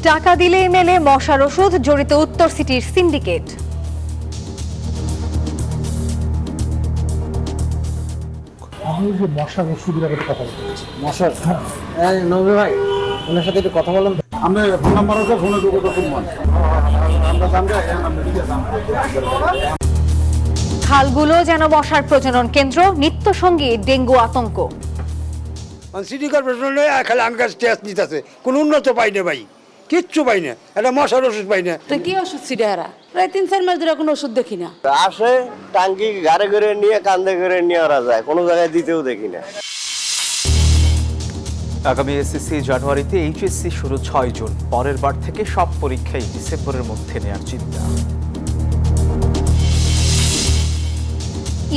টাকা দিলেই মেলে মশার ওষুধ, জড়িত উত্তর সিটির সিন্ডিকেট। আমি যে মশার ওষুধের ব্যাপারে কথা বলছি। মশার নবী ভাই ওনার সাথে একটু কথা বলেন। আমি ফোন নাম্বার আছে, ফোনে যোগাযোগ করব। আমরা জানতে খালগুলো যেন মশার প্রজনন কেন্দ্র, নিত্য সঙ্গী ডেঙ্গু আতঙ্ক। সিটি কর্পোরেশন খালি আমার কাছে টেস্ট নিতেছে, কোনো উন্নত পাই না ভাই, কিচ্ছু পাই না, একটা মশার ওষুধ পাই না। তো কি ওষুধ ছিটাহারা প্রায় 3-4 মাস ধরে কোনো ওষুধ দেখি না। আসে টাঙ্কি ঘাড়ে করে নিয়ে কান্দে করে নিয়ে ওরা যায়, কোনো জায়গায় দিতেও দেখি না। আগামী এসএসসি জানুয়ারিতে, এইচএসসি শুরু 6 জুন। পরের বার থেকে সব পরীক্ষাই ডিসেম্বরের মধ্যে নেওয়ার চিন্তা।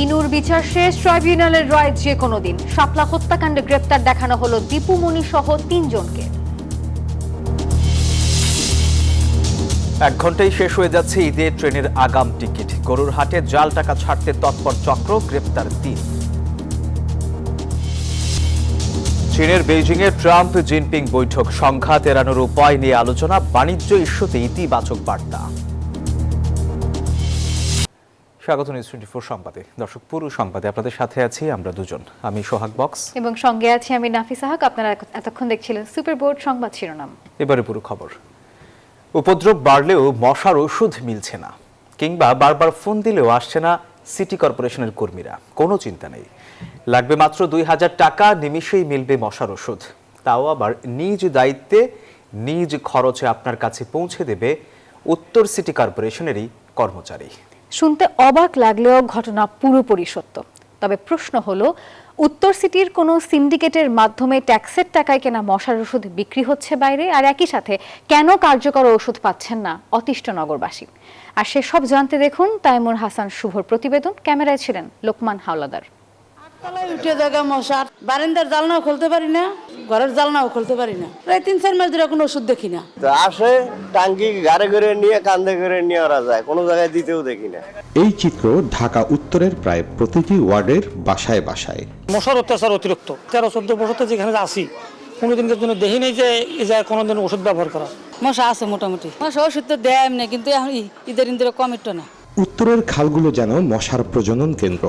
ইনুর বিচার শেষ, ট্রাইব্যুনালের রায় যে কোনো দিন। শাপলা হত্যাকাণ্ডে গ্রেপ্তার দেখানো হলো দীপু মনি সহ 3 জনকে। 1 ঘন্টায় শেষ হয়ে যাচ্ছে ঈদের ট্রেনের আগাম টিকিট। গরুর হাটে জাল টাকা ছাড়তে তৎপর চক্র, গ্রেপ্তার 3। চীনের বেইজিংয়ে ট্রাম্প জিনপিং বৈঠক, সংঘাত এড়ানোর উপায় নিয়ে আলোচনা, বাণিজ্য ইস্যুতে ইতিবাচক বার্তা। স্বাগত নিউজ 24 সংবাদে। দর্শক, পুরো সংবাদে আপনাদের সাথে আছি আমরা দুজন, আমি সোহাগ বক্স এবং সঙ্গে আছি আমি নাফিসা হক। আপনারা এতক্ষণ দেখছিলেন সুপার বোর্ড সংবাদ শিরোনাম। এবারে পুরো খবর। উপদ্রব বাড়লেও মশার ওষুধ মিলছে না, কিংবা বারবার ফোন দিলেও আসছে না সিটি কর্পোরেশনের কর্মীরা। কোনো চিন্তা নেই, লাগবে মাত্র 2000 টাকা, নিমিষেই মিলবে মশার ওষুধ। তাও আবার নিজ দায়িত্বে, নিজ খরচে আপনার কাছে পৌঁছে দেবে উত্তর সিটি কর্পোরেশনেরই কর্মচারী। শুনতে অবাক লাগলেও ঘটনা পুরোপুরি সত্য। তবে প্রশ্ন হলো, উত্তর সিটির কোনো সিন্ডিকেটের মাধ্যমে ট্যাক্সের টাকায় কেনা মশার ওষুধ বিক্রি হচ্ছে বাইরে, আর একই সাথে কেন কার্যকর ওষুধ পাচ্ছেন না অতিষ্ঠ নগরবাসী? আর সেসব জানতে দেখুন তাইমুর হাসান শুভর প্রতিবেদন। ক্যামেরায় ছিলেন লোকমান হাওলাদার। তলায় উঠে জায়গা মশার, বারান্দার জালনাও খুলতে পারি না, ঘরের জালনাও খুলতে পারি না। প্রায় 3-4 মাস ধরে কোনো ওষুধ দেখি না। তো আসে টাঙ্কি ঘাড়ে করে নিয়ে কান্দে করে নিয়ে ওরা যায়, কোনো জায়গায় দিতেও দেখি না। এই চিত্র ঢাকা উত্তরের প্রায় প্রতিটি ওয়ার্ডের বাসায় বাসায়। মশার অত্যাচার অতিরিক্ত। 13-14 বছর যেখানে আছি, কোনোদিনের জন্য দেখি নেই যে এই জায়গায় কোনোদিন ওষুধ ব্যবহার করা। মশা আছে মোটামুটি, মশা ওষুধ তো দেয় এমনি, কিন্তু এখন ঈদের ইন্দিরে কমিটো না। উত্তরের খালগুলো যেন মশার প্রজনন কেন্দ্র,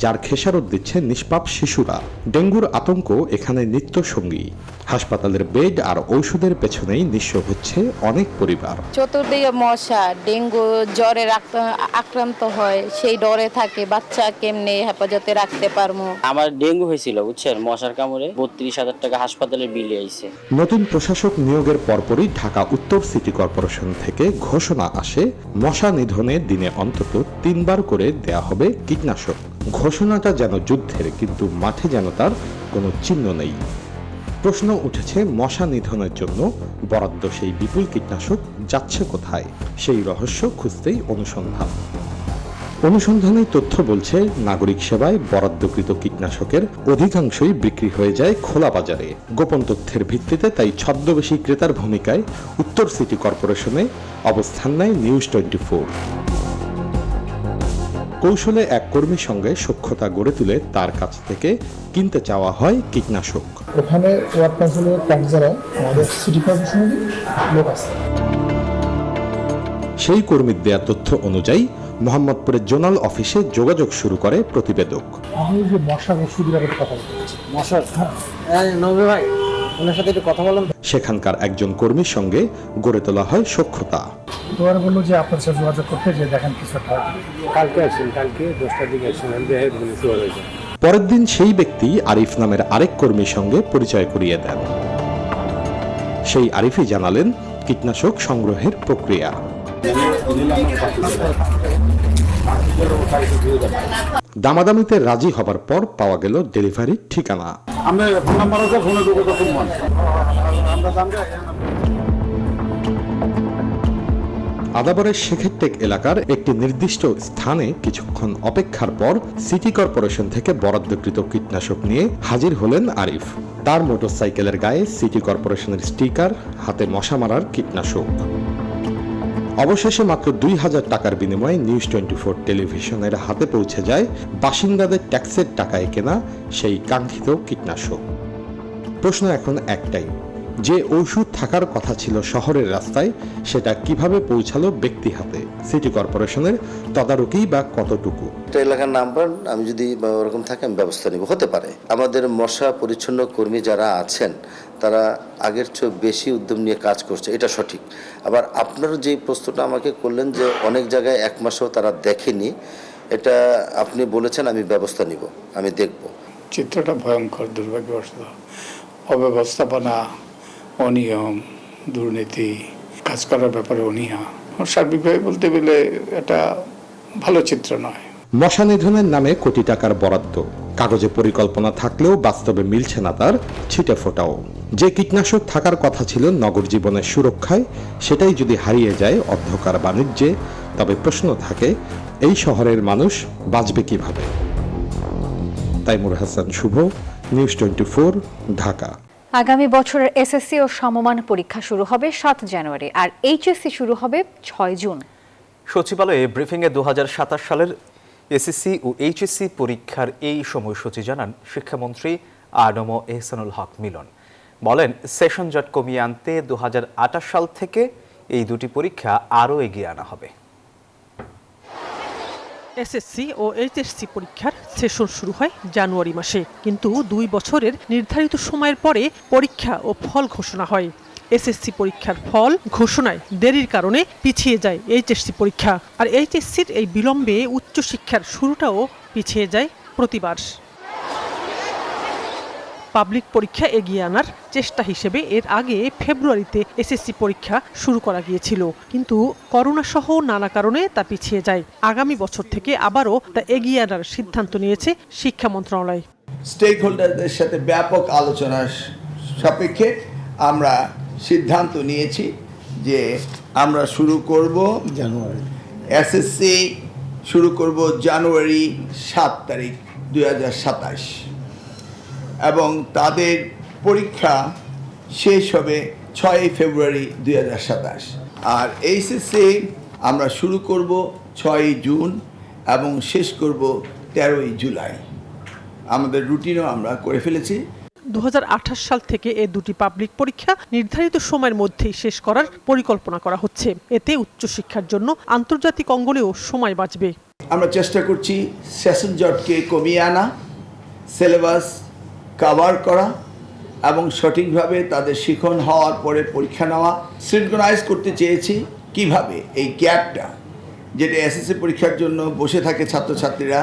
যার খেসারত দিচ্ছে নিষ্পাপ শিশুরা। ডেঙ্গুর আতঙ্ক এখানে নিত্য সঙ্গী। হাসপাতালের বেড আর ঔষধের পেছনেই নিঃস্ব হচ্ছে অনেক পরিবার। চতুর্দিকে মশা, ডেঙ্গু জ্বরে আক্রান্ত হয়, সেই ডরে থাকে বাচ্চা কেমনে হেফাজতে রাখতে পারবো। আমার ডেঙ্গু হয়েছিল বুঝছেন, মশার কামড়ে 32,000 টাকা হাসপাতালের বিল আইছে। নতুন প্রশাসক নিয়োগের পরপরই ঢাকা উত্তর সিটি কর্পোরেশন থেকে ঘোষণা আসে, মশা নিধনে দিনে অন্তত 3 বার করে দেয়া হবে কীটনাশক। ঘোষণাটা যেন যুদ্ধের, কিন্তু মাঠে যেন তার কোনো চিহ্ন নেই। প্রশ্ন উঠেছে, মশা নিধনের জন্য বরাদ্দ সেই বিপুল কীটনাশক যাচ্ছে কোথায়? সেই রহস্য খুঁজতেই অনুসন্ধানের তথ্য বলছে, নাগরিক সেবায় বরাদ্দকৃত কীটনাশকের অধিকাংশই বিক্রি হয়ে যায় খোলা বাজারে। গোপন তথ্যের ভিত্তিতে তাই ছদ্মবেশী ক্রেতার ভূমিকায় উত্তর সিটি কর্পোরেশনে অবস্থান নেয় নিউজ 24। কৌশলে এক কর্মীর সঙ্গে সখ্যতা গড়ে তুলে তার কাছ থেকে কিনতে চাওয়া হয় কীটনাশক। ওখানে ওয়ার্ড কাউন্সিলর যারা আমাদের সিটি কর্পোরেশনের লোক আছে, সেই কর্মীর দেয়া তথ্য অনুযায়ী মোহাম্মদপুরের জোনাল অফিসে যোগাযোগ শুরু করে প্রতিবেদক। আমি যে মশার ওষুধের ব্যাপারে কথা বলছি। মশার নবী ভাই ওনার সাথে একটু কথা বলেন। সেখানকার একজন কর্মীর সঙ্গে গড়ে তোলা হয় সখ্যতা। তোমার বললো যে আপনার সাথে যোগাযোগ করতে, যে দেখেন কিছু একটা কালকে আসেন, কালকে 10টার দিকে আসেন, পরের দিন সেই ব্যক্তি আরিফ নামের আরেক কর্মীর সঙ্গে পরিচয় করিয়ে দেন। সেই আরিফই জানালেন কীটনাশক সংগ্রহের প্রক্রিয়া। দামাদামিতে রাজি হবার পর পাওয়া গেল ডেলিভারির ঠিকানা। আমি ফোন নাম্বার আছে, ফোনে যোগাযোগ করব। আমরা জানতে আদাবরের শেখেরটেক এলাকার একটি নির্দিষ্ট স্থানে কিছুক্ষণ অপেক্ষার পর সিটি কর্পোরেশন থেকে বরাদ্দকৃত কীটনাশক নিয়ে হাজির হলেন আরিফ। তার মোটরসাইকেলের গায়ে সিটি কর্পোরেশনের স্টিকার, হাতে মশা মারার কীটনাশক। অবশেষে মাত্র 2000 টাকার বিনিময়ে নিউজ 24 টেলিভিশনের হাতে পৌঁছে যায় বাসিন্দাদের ট্যাক্সের টাকায় কেনা সেই কাঙ্ক্ষিত কীটনাশক। প্রশ্ন এখন একটাই, যে ঔষধ থাকার কথা ছিল শহরের রাস্তায় সেটা কিভাবে পৌঁছালো ব্যক্তি হাতে? সিটি কর্পোরেশনের তদারকি বা কতটুকু? একটা এলাকার নাম্বার আমি যদি ওরকম থাকে আমি ব্যবস্থা নিব, হতে পারে। আমাদের মশা পরিচ্ছন্ন কর্মী যারা আছেন তারা আগের চেয়ে বেশি উদ্যম নিয়ে কাজ করছে, এটা সঠিক। আবার আপনার যে প্রশ্নটা আমাকে করলেন যে অনেক জায়গায় 1 মাসেও তারা দেখেনি, এটা আপনি বলেছেন, আমি ব্যবস্থা নিব, আমি দেখব। চিত্রটা ভয়ঙ্কর, দুর্ভাগ্যবশত অব্যবস্থাপনা, অনিয়ম, দুর্নীতি, কাজ করার ব্যাপারে অনীহা, সার্বিকভাবে বলতে গেলে এটা ভালো চিত্র নয়। মশা নিধনের নামে কোটি টাকার বরাদ্দ, কাগজে পরিকল্পনা থাকলেও বাস্তবে মিলছে না তার ছিটে ফোটাও। যে কীটনাশক থাকার কথা ছিল নগর জীবনের সুরক্ষায়, সেটাই যদি হারিয়ে যায় অন্ধকার বাণিজ্যে, তবে প্রশ্ন থাকে এই শহরের মানুষ বাঁচবে কিভাবে? তাইমুর হাসান শুভ, নিউজ 24, ঢাকা। আগামী বছরের এসএসসি ও সমমান পরীক্ষা শুরু হবে 7 জানুয়ারি আর এইচএসসি শুরু হবে 6 জুন। সচিবালয়ে ব্রিফিংয়ে 2027 সালের এসএসসি ও এইচএসসি পরীক্ষার এই সময়সূচি জানান শিক্ষামন্ত্রী আ.ড.ম এহসানুল হক মিলন। বলেন, সেশন জট কমিয়ে আনতে 2028 সাল থেকে এই দুটি পরীক্ষা আরও এগিয়ে আনা হবে। এসএসসি ও এইচএসসি পরীক্ষার সেশন শুরু হয় জানুয়ারি মাসে, কিন্তু 2 বছরের নির্ধারিত সময়ের পরে পরীক্ষা ও ফল ঘোষণা হয়। এসএসসি পরীক্ষার ফল ঘোষণায় দেরির কারণে পিছিয়ে যায় এইচএসসি পরীক্ষা, আর এইচএসসির এই বিলম্বে উচ্চশিক্ষার শুরুটাও পিছিয়ে যায় প্রতিবার। পাবলিক পরীক্ষা এগিয়ে আনার চেষ্টা হিসেবে এর আগে ফেব্রুয়ারিতে এসএসসি পরীক্ষা শুরু করা গিয়েছিল, কিন্তু করোনা সহ নানা কারণে তা পিছিয়ে যায়। আগামী বছর থেকে আবারও তা এগিয়ে আনার সিদ্ধান্ত নিয়েছে শিক্ষা মন্ত্রণালয়। স্টেক হোল্ডারদের সাথে ব্যাপক আলোচনার সাপেক্ষে আমরা সিদ্ধান্ত নিয়েছি যে আমরা শুরু করব জানুয়ারি, এসএসসি শুরু করব জানুয়ারি 7 তারিখ 2027, এবং তাদের পরীক্ষা শেষ হবে 6 ফেব্রুয়ারি 2027। আর এইচএসসি আমরা শুরু করব 6 জুন এবং শেষ করব 13 জুলাই। আমাদের রুটিনও আমরা করে ফেলেছি। 2028 সাল থেকে এই দুটি পাবলিক পরীক্ষা নির্ধারিত সময়ের মধ্যেই শেষ করার পরিকল্পনা করা হচ্ছে। এতে উচ্চশিক্ষার জন্য আন্তর্জাতিক অঙ্গনেও সময় বাঁচবে। আমরা চেষ্টা করছি সেশন জটকে কমিয়ে আনা, সিলেবাস কভার করা এবং সঠিকভাবে তাদের শিখন হওয়ার পরে পরীক্ষা নেওয়া। সিনক্রোনাইজ করতে চেয়েছি কিভাবে এই গ্যাপটা, যেটা এসএসসি পরীক্ষার জন্য বসে থাকে ছাত্রছাত্রীরা,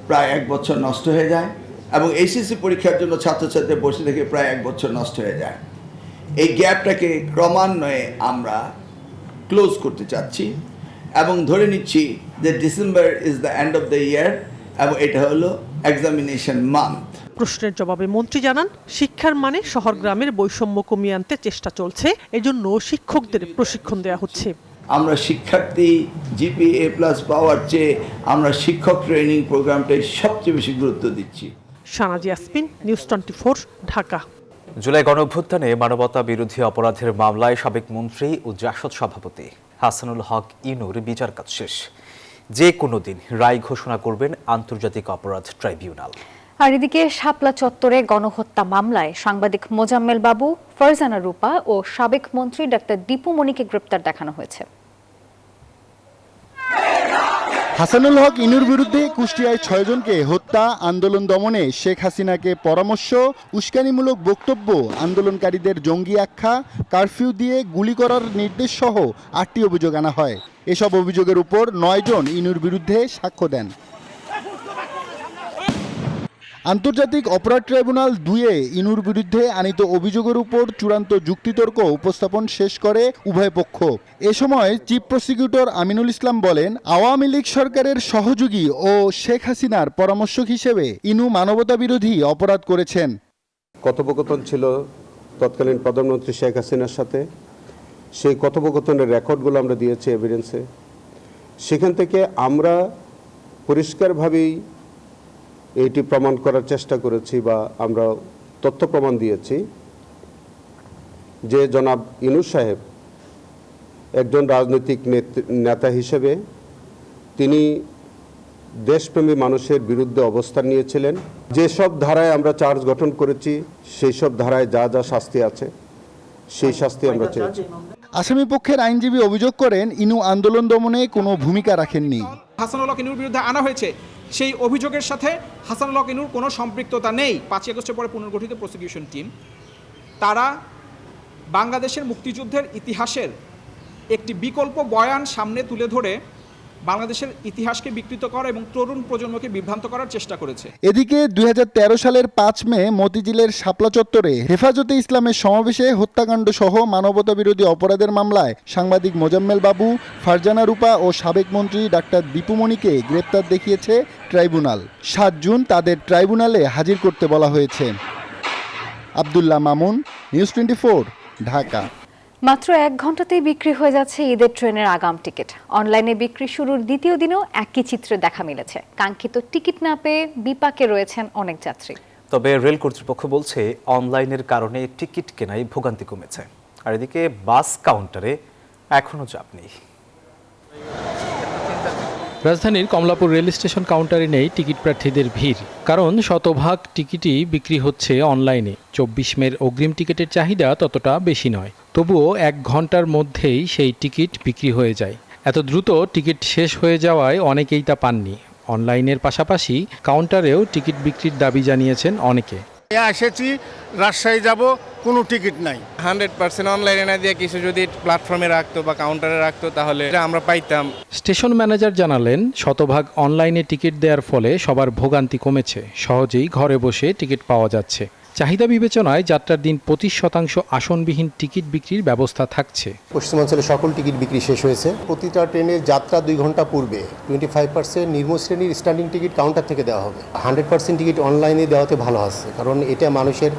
প্রায় 1 বছর নষ্ট হয়ে যায়, এবং এইচএসসি পরীক্ষার জন্য ছাত্রছাত্রীরা বসে থেকে প্রায় 1 বছর নষ্ট হয়ে যায়। এই গ্যাপটাকে ক্রমান্বয়ে আমরা ক্লোজ করতে চাচ্ছি এবং ধরে নিচ্ছি যে December is the end of the year, এবং এটা হলো এক্সামিনেশন মান্থ। প্রশ্নের জবাবে মন্ত্রী জানান, শিক্ষার মানে শহর গ্রামের বৈষম্য কমিয়ে আনতে চেষ্টা চলছে, এজন্য শিক্ষকদের প্রশিক্ষণ দেওয়া হচ্ছে। আমরা শিক্ষার্থী GPA+ পাওয়ার চেয়ে আমরা শিক্ষক ট্রেনিং প্রোগ্রামটাই সবচেয়ে বেশি গুরুত্ব দিচ্ছি। শানাজি ইয়াসমিন, নিউজ 24, ঢাকা। জুলাই গণঅভ্যুত্থানে মানবতা বিরোধী অপরাধের মামলায় সাবেক মন্ত্রী ও জাসদ সভাপতি হাসানুল হক ইনুর বিচার কাজ শেষ। যে কোনো দিন রায় ঘোষণা করবেন আন্তর্জাতিক অপরাধ ট্রাইব্যুনাল। আর এদিকে শাপলা চত্বরে গণহত্যা মামলায় সাংবাদিক মোজাম্মেল বাবু, ফারজানা রূপা ও সাবেক মন্ত্রী ডাক্তার দীপু মনিকে গ্রেপ্তার দেখানো হয়েছে। হাসানুল হক ইনুর বিরুদ্ধে কুষ্টিয়ায় 6 জনকে হত্যা, আন্দোলন দমনে শেখ হাসিনাকে পরামর্শ, উস্কানিমূলক বক্তব্য, আন্দোলনকারীদের জঙ্গি আখ্যা, কারফিউ দিয়ে গুলি করার নির্দেশ সহ 8টি অভিযোগ আনা হয়। এসব অভিযোগের উপর 9 জন ইনুর বিরুদ্ধে সাক্ষ্য দেন। আন্তর্জাতিক অপরাধ ট্রাইব্যুনাল 2-এ ইনুর বিরুদ্ধে আনিত অভিযোগের উপর চূড়ান্ত যুক্তিতর্ক উপস্থাপন শেষ করে উভয় পক্ষ। এ সময় চিফ প্রসিকিউটর আমিনুল ইসলাম বলেন, আওয়ামী লীগ সরকারের সহযোগী ও শেখ হাসিনার পরামর্শক হিসেবে ইনু মানবতা বিরোধী অপরাধ করেছেন। কথোপকথন ছিল তৎকালীন প্রধানমন্ত্রী শেখ হাসিনার সাথে, সেই কথোপকথনের রেকর্ডগুলো আমরা দিয়েছি এভিডেন্সে। সেখান থেকে আমরা পরিষ্কারভাবেই এইটি প্রমাণ করার চেষ্টা করেছি বা আমরা তথ্য প্রমাণ দিয়েছি যে জনাব ইনুস সাহেব একজন রাজনৈতিক নেতা হিসেবে তিনি দেশপ্রেমী মানুষের বিরুদ্ধে অবস্থান নিয়েছিলেন। যেসব ধারায় আমরা চার্জ গঠন করেছি সেই সব ধারায় যা যা শাস্তি আছে সেই শাস্তি আমরা চেয়েছি। আসামি পক্ষের আইনজীবী অভিযোগ করেন ইনু আন্দোলন দমনে কোনো ভূমিকা রাখেননি। হাসানুল হক ইনুর বিরুদ্ধে আনা হয়েছে সেই অভিযোগের সাথে হাসানুল হক ইনুর কোনো সম্পৃক্ততা নেই। 5 আগস্টের পরে পুনর্গঠিত প্রসিকিউশন টিম তারা বাংলাদেশের মুক্তিযুদ্ধের ইতিহাসের একটি বিকল্প বয়ান সামনে তুলে ধরে বাংলাদেশের ইতিহাসকে বিকৃত করা এবং তরুণ প্রজন্মকে বিভ্রান্ত করার চেষ্টা করেছে। এদিকে 2013 সালের 5 মে মতিঝিলের শাপলা চত্বরে হেফাজতে ইসলামের সমাবেশে হত্যাকাণ্ড সহ মানবতাবিরোধী অপরাধের মামলায় সাংবাদিক মোজাম্মেল বাবু, ফারজানা রূপা ও সাবেক মন্ত্রী ডাক্তার দীপুমণিকে গ্রেপ্তার দেখিয়েছে ট্রাইব্যুনাল। 7 জুন তাদের ট্রাইব্যুনালে হাজির করতে বলা হয়েছে। আব্দুল্লাহ মামুন, নিউজ 24, ঢাকা। মাত্র 1 ঘন্টাতেই বিক্রি হয়ে যাচ্ছে ঈদের ট্রেনের আগাম টিকিট। অনলাইনে বিক্রি শুরুর দ্বিতীয় দিনেও একই চিত্র দেখা মিলেছে। কাঙ্ক্ষিত টিকিট না পেয়ে বিপাকে রয়েছেন অনেক যাত্রী। তবে রেল কর্তৃপক্ষ বলছে অনলাইনের কারণে টিকিট কেনায় ভোগান্তি কমেছে। আর এদিকে বাস কাউন্টারে এখনো চাপ নেই। রাজধানীর কমলাপুর রেল স্টেশন কাউন্টারে নেই টিকিট প্রার্থীদের ভিড়, কারণ শতভাগ টিকিটই বিক্রি হচ্ছে অনলাইনে। 24 মের অগ্রিম টিকিটের চাহিদা ততটা বেশি নয়, তবুও 1 ঘন্টার মধ্যেই সেই টিকিট বিক্রি হয়ে যায়। এত দ্রুত টিকিট শেষ হয়ে যাওয়ায় অনেকেই তা পাননি। অনলাইনের পাশাপাশি কাউন্টারেও টিকিট বিক্রির দাবি জানিয়েছেন অনেকে। এসেছি, রাজশাহী যাব, কোনো টিকিট নাই। 100% অনলাইনে না দিয়ে কিছু যদি প্ল্যাটফর্মে রাখতো বা কাউন্টারে রাখতো তাহলে আমরা পাইতাম। স্টেশন ম্যানেজার জানালেন, শতভাগ অনলাইনে টিকিট দেওয়ার ফলে সবার ভোগান্তি কমেছে। সহজেই ঘরে বসে টিকিট পাওয়া যাচ্ছে। চাহিদা বিবেচনায় যাত্রার দিন 25% আসনবিহীন টিকিট বিক্রির ব্যবস্থা থাকছে। পশ্চিমাঞ্চলে সকল টিকিট বিক্রি শেষ হয়েছে। প্রতিটা ট্রেনের যাত্রা 2 ঘন্টা পূর্বে 25% নিম্ন শ্রেণীর স্ট্যান্ডিং টিকিট কাউন্টার থেকে দেওয়া হবে। 100% টিকিট অনলাইনে দেওয়াতে ভালো আছে, কারণ এটা মানুষের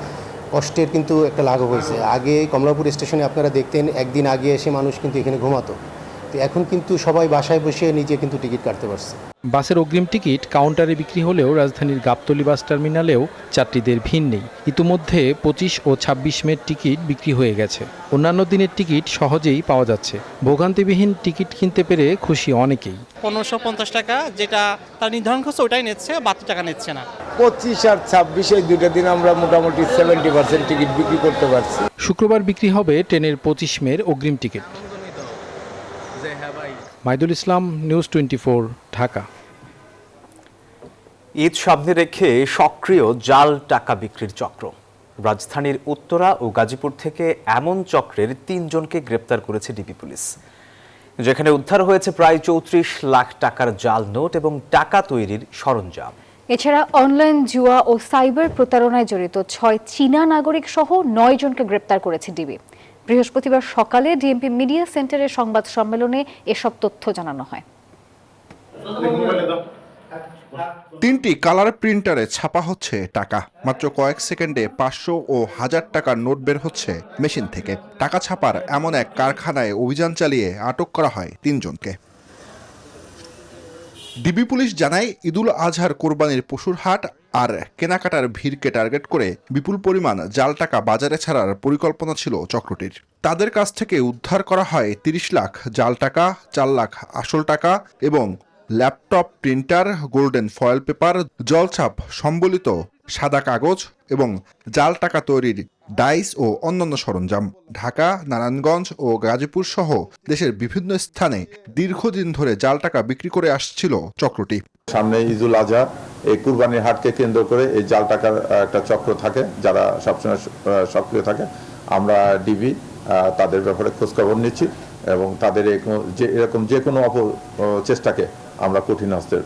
কষ্টের কিন্তু একটা লাঘব হয়েছে। আগে কমলাপুর স্টেশনে আপনারা দেখতেন একদিন আগে এসে মানুষ কিন্তু এখানে ঘুমাতো, তো এখন কিন্তু সবাই বাসায় বসে নিজে কিন্তু টিকিট কাটতে পারছে। বাসের অগ্রিম টিকিট কাউন্টারে বিক্রি হলেও রাজধানীর গাবতলী বাস টার্মিনালেও যাত্রীদের ভিড় নেই। ইতিমধ্যে 25 ও 26 মের টিকিট বিক্রি হয়ে গেছে। অন্যান্য দিনের টিকিট সহজেই পাওয়া যাচ্ছে। ভোগান্তিবিহীন টিকিট কিনতে পেরে খুশি অনেকেই। 1550 টাকা যেটা তার নির্ধারণ করছে ওটাই নিচ্ছে, 72 টাকা নিচ্ছে না। 25 আর 26 এই দুটো দিন আমরা মোটামুটি 70% টিকিট বিক্রি করতে পারছি। শুক্রবার বিক্রি হবে ট্রেনের 25 মের অগ্রিম টিকিট। মাইদুল ইসলাম, নিউজ 24, ঢাকা। ঈদ সামনে রেখে সক্রিয় জাল টাকা বিক্রির চক্র। রাজধানীর উত্তরা ও গাজীপুর থেকে এমন চক্রের 3 জনকে গ্রেপ্তার করেছে ডিবি পুলিশ, যেখানে উদ্ধার হয়েছে প্রায় 34 লাখ টাকার জাল নোট এবং টাকা তৈরির সরঞ্জাম। এছাড়া অনলাইন জুয়া ও সাইবার প্রতারণায় জড়িত 6 চীনা নাগরিক সহ 9 জনকে গ্রেপ্তার করেছে ডিবি। বৃহস্পতিবার সকালে ডিএমপি মিডিয়া সেন্টারের সংবাদ সম্মেলনে এসব তথ্য জানানো হয়। 3টি কালার প্রিন্টারে ছাপা হচ্ছে টাকা। মাত্র কয়েক সেকেন্ডে 500 ও 1000 টাকার নোট বের হচ্ছে মেশিন থেকে। টাকা ছাপার এমন এক কারখানায় অভিযান চালিয়ে আটক করা হয় 3 জনকে। ডিবি পুলিশ জানায়, ঈদুল আজহার কোরবানির পশুর হাট আর কেনাকাটার ভিড়কে টার্গেট করে বিপুল পরিমাণ জাল টাকা বাজারে ছাড়ার পরিকল্পনা ছিল চক্রটির। তাদের কাছ থেকে উদ্ধার করা হয় 30 লাখ জাল টাকা, 4 লাখ আসল টাকা এবং laptop, printer, golden foil paper, জলছাপ সম্বলিত সাদা কাগজ এবং জাল টাকা তৈরির ডাইস ও অন্যান্য সরঞ্জাম। ঢাকা, নারায়ণগঞ্জ ও গাজীপুর সহ দেশের বিভিন্ন স্থানে দীর্ঘদিন ধরে জাল টাকা বিক্রি করে আসছিল চক্রটি। সামনে ঈদুল আজহা, এই কুরবানির হাটকে কেন্দ্র করে এই জাল টাকার একটা চক্র থাকে, যারা সবসময় সক্রিয় থাকে। আমরা ডিবি তাদের ব্যাপারে খোঁজখবর নিচ্ছি এবং তাদের এরকম যে কোনো চেষ্টাকে আমরা কঠিন হস্তে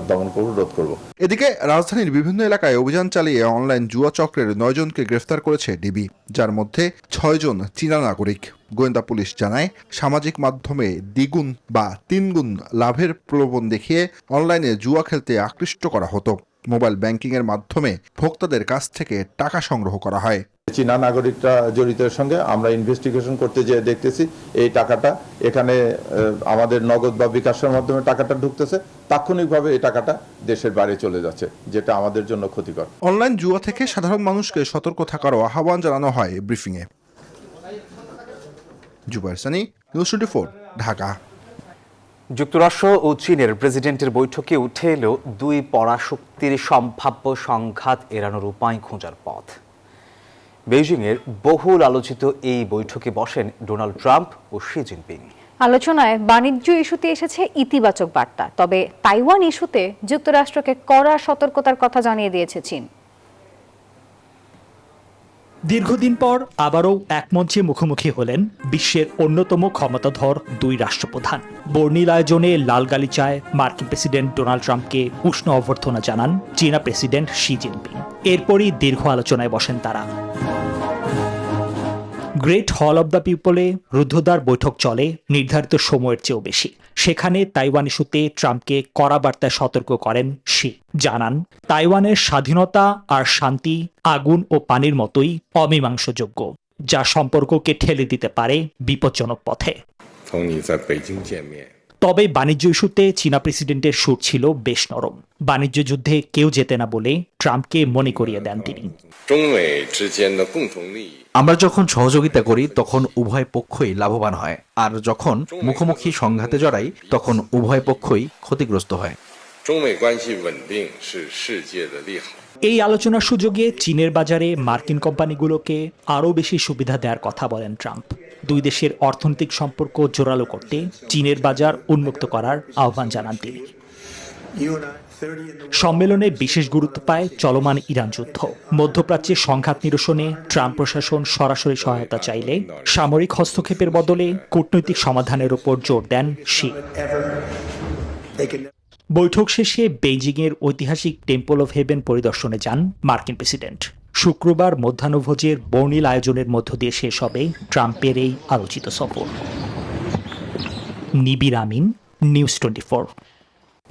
দমন করব, রোধ করব। এদিকে রাজধানীর বিভিন্ন এলাকায় অভিযান চালিয়ে অনলাইন জুয়া চক্রের 9 জনকে গ্রেফতার করেছে ডিবি, যার মধ্যে 6 জন চীনা নাগরিক। গোয়েন্দা পুলিশ জানায়, সামাজিক মাধ্যমে দ্বিগুণ বা 3 গুণ লাভের প্রলোভন দেখিয়ে অনলাইনে জুয়া খেলতে আকৃষ্ট করা হতো। মোবাইল ব্যাংকিং এর মাধ্যমে ভোক্তাদের কাছ থেকে টাকা সংগ্রহ করা হয়। চীনা নাগরিকরা জড়িতের সঙ্গে আমরা ইনভেস্টিগেশন করতে যেয়ে দেখতেছি এই টাকাটা এখানে আমাদের নগদ বা বিকাশের মাধ্যমে টাকাটা ঢুকতেছে, তাৎক্ষণিকভাবে এই টাকাটা দেশের বাইরে চলে যাচ্ছে, যেটা আমাদের জন্য ক্ষতিকর। অনলাইন জুয়া থেকে সাধারণ মানুষকে সতর্ক থাকারও আহ্বান জানানো হয় ব্রিফিংয়ে। জুবাইর সানি, নিউজ 24, ঢাকা। যুক্তরাষ্ট্র ও চীনের প্রেসিডেন্টের বৈঠকে উঠে এলো 2 পরাশক্তির সম্ভাব্য সংঘাত এড়ানোর উপায় খোঁজার পথ। বেইজিংয়ের বহুল আলোচিত এই বৈঠকে বসেন ডোনাল্ড ট্রাম্প ও শি জিনপিং। আলোচনায় বাণিজ্য ইস্যুতে এসেছে ইতিবাচক বার্তা, তবে তাইওয়ান ইস্যুতে যুক্তরাষ্ট্রকে কড়া সতর্কতার কথা জানিয়ে দিয়েছে চীন। দীর্ঘদিন পর আবারও এক মঞ্চে মুখোমুখি হলেন বিশ্বের অন্যতম ক্ষমতাধর দুই রাষ্ট্রপ্রধান। বর্ণিল আয়োজনে লাল গালিচায় মার্কিন প্রেসিডেন্ট ডোনাল্ড ট্রাম্পকে উষ্ণ অভ্যর্থনা জানান চীনা প্রেসিডেন্ট শি জিনপিং। এরপরই দীর্ঘ আলোচনায় বসেন তারা। গ্রেট হল অব দ্য পিপলে রুদ্ধদ্বার বৈঠক চলে নির্ধারিত সময়ের চেয়েও বেশি। সেখানে তাইওয়ান ইস্যুতে ট্রাম্পকে কড়া বার্তায় সতর্ক করেন শি। জানান, তাইওয়ানের স্বাধীনতা আর শান্তি আগুন ও পানির মতোই অমীমাংসযোগ্য, যা সম্পর্ককে ঠেলে দিতে পারে বিপজ্জনক পথে। তবে বাণিজ্য ইস্যুতে চীনা প্রেসিডেন্টের সুর ছিল বেশ নরম। বাণিজ্য যুদ্ধে কেউ জেতে না বলে ট্রাম্পকে মনে করিয়ে দেন তিনি। আমরা যখন সহযোগিতা করি তখন উভয় পক্ষই লাভবান হয়, আর যখন মুখোমুখি সংঘাতে জড়াই তখন উভয় পক্ষই ক্ষতিগ্রস্ত হয়। এই আলোচনার সুযোগে চীনের বাজারে মার্কিন কোম্পানিগুলোকে আরও বেশি সুবিধা দেওয়ার কথা বলেন ট্রাম্প। দুই দেশের অর্থনৈতিক সম্পর্ক জোরালো করতে চীনের বাজার উন্মুক্ত করার আহ্বান জানান তিনি। সম্মেলনে বিশেষ গুরুত্ব পায় চলমান ইরান যুদ্ধ। মধ্যপ্রাচ্যে সংঘাত নিরসনে ট্রাম্প প্রশাসন সরাসরি সহায়তা চাইলে সামরিক হস্তক্ষেপের বদলে কূটনৈতিক সমাধানের উপর জোর দেন শি। বৈঠক শেষে বেইজিংয়ের ঐতিহাসিক টেম্পল অফ হেভেন পরিদর্শনে যান মার্কিন প্রেসিডেন্ট। শুক্রবার মধ্যাহ্নভোজের বর্ণিল আয়োজনের মধ্য দিয়ে শেষ হবে ট্রাম্পের এই আলোচিত সফর। নিবির আমিন, নিউজ 24।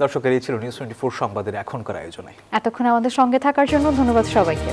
দর্শকের এই ছিল নিউজ 24 সংবাদের এখনকার আয়োজনে। এতক্ষণ আমাদের সঙ্গে থাকার জন্য ধন্যবাদ সবাইকে।